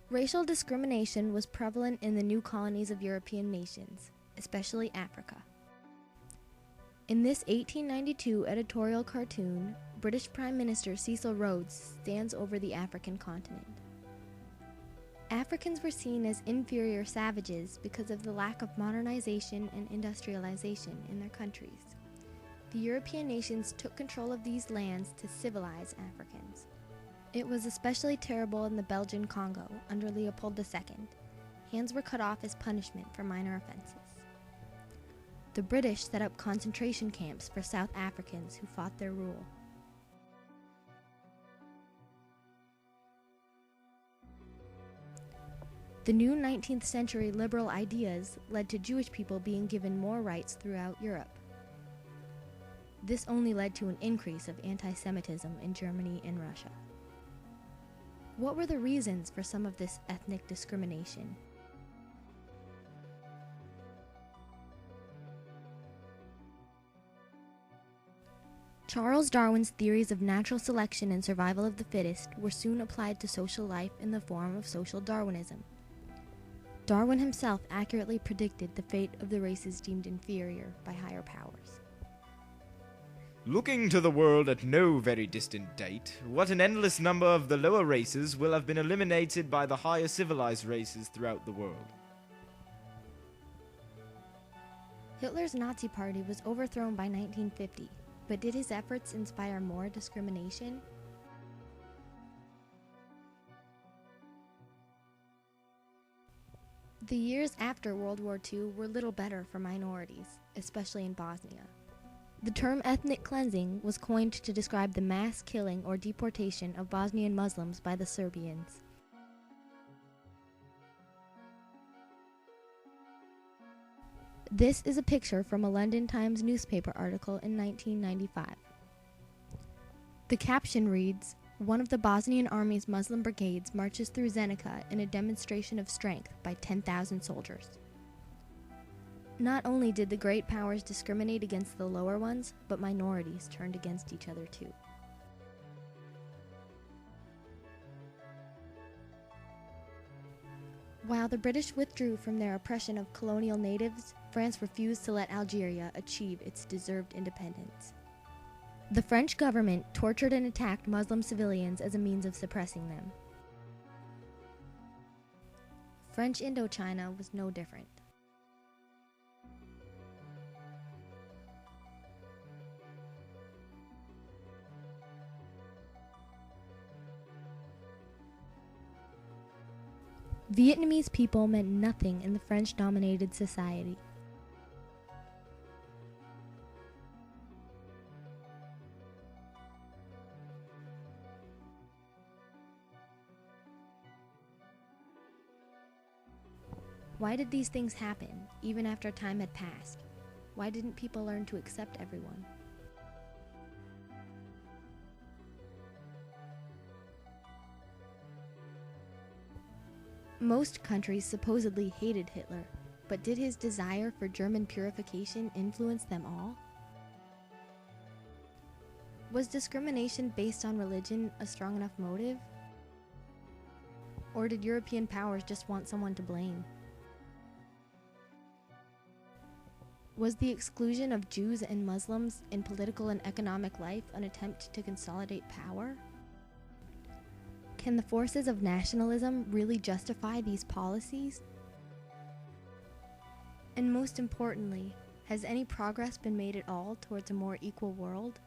Racial discrimination was prevalent in the new colonies of European nations, especially Africa. In this 1892 editorial cartoon, British Prime Minister Cecil Rhodes stands over the African continent. Africans were seen as inferior savages because of the lack of modernization and industrialization in their countries. The European nations took control of these lands to civilize Africans. It was especially terrible in the Belgian Congo under Leopold II. Hands were cut off as punishment for minor offenses. The British set up concentration camps for South Africans who fought their rule. The new 19th century liberal ideas led to Jewish people being given more rights throughout Europe. This only led to an increase of anti-Semitism in Germany and Russia. What were the reasons for some of this ethnic discrimination? Charles Darwin's theories of natural selection and survival of the fittest were soon applied to social life in the form of social Darwinism. Darwin himself accurately predicted the fate of the races deemed inferior by higher powers. Looking to the world at no very distant date, what an endless number of the lower races will have been eliminated by the higher civilized races throughout the world. Hitler's Nazi Party was overthrown by 1950, but did his efforts inspire more discrimination? The years after World War II were little better for minorities, especially in Bosnia. The term ethnic cleansing was coined to describe the mass killing or deportation of Bosnian Muslims by the Serbians. This is a picture from a London Times newspaper article in 1995. The caption reads, "One of the Bosnian Army's Muslim brigades marches through Zenica in a demonstration of strength by 10,000 soldiers." Not only did the great powers discriminate against the lower ones, but minorities turned against each other too. While the British withdrew from their oppression of colonial natives, France refused to let Algeria achieve its deserved independence. The French government tortured and attacked Muslim civilians as a means of suppressing them. French Indochina was no different. Vietnamese people meant nothing in the French-dominated society. Why did these things happen, even after time had passed? Why didn't people learn to accept everyone? Most countries supposedly hated Hitler, but did his desire for German purification influence them all? Was discrimination based on religion a strong enough motive? Or did European powers just want someone to blame? Was the exclusion of Jews and Muslims in political and economic life an attempt to consolidate power? Can the forces of nationalism really justify these policies? And most importantly, has any progress been made at all towards a more equal world?